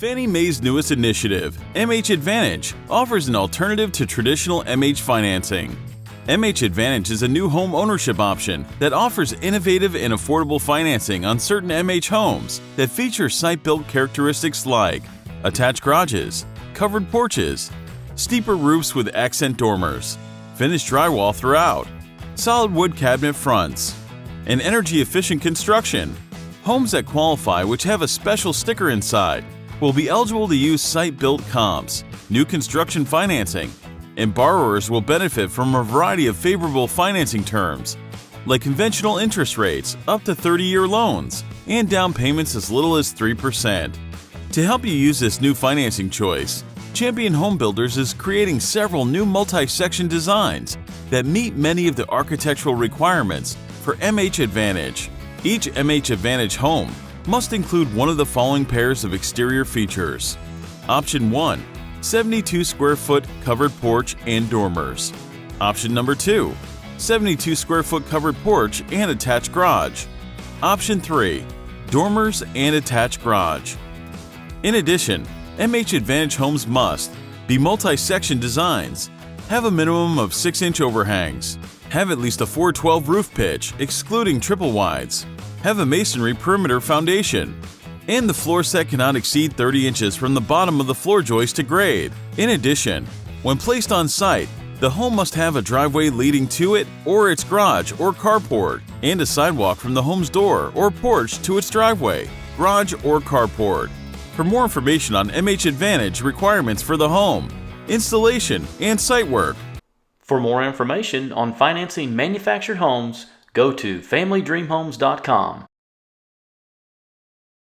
Fannie Mae's newest initiative, MH Advantage, offers an alternative to traditional MH financing. MH Advantage is a new home ownership option that offers innovative and affordable financing on certain MH homes that feature site-built characteristics like attached garages, covered porches, steeper roofs with accent dormers, finished drywall throughout, solid wood cabinet fronts, and energy-efficient construction. Homes that qualify, which have a special sticker inside, will be eligible to use site-built comps, new construction financing, and borrowers will benefit from a variety of favorable financing terms, like conventional interest rates up to 30-year loans and down payments as little as 3%. To help you use this new financing choice, Champion Home Builders is creating several new multi-section designs that meet many of the architectural requirements for MH Advantage. Each MH Advantage home must include one of the following pairs of exterior features. Option 1. 72 square foot covered porch and dormers. Option number 2. 72 square foot covered porch and attached garage. Option 3. Dormers and attached garage. In addition, MH Advantage homes must be multi-section designs, have a minimum of 6-inch overhangs, have at least a 412 roof pitch excluding triple wides, have a masonry perimeter foundation, and the floor set cannot exceed 30 inches from the bottom of the floor joist to grade. In addition, when placed on site, the home must have a driveway leading to it or its garage or carport, and a sidewalk from the home's door or porch to its driveway, garage, or carport. For more information on MH Advantage requirements for the home, installation, and site work. For more information on financing manufactured homes, go to familydreamhomes.com.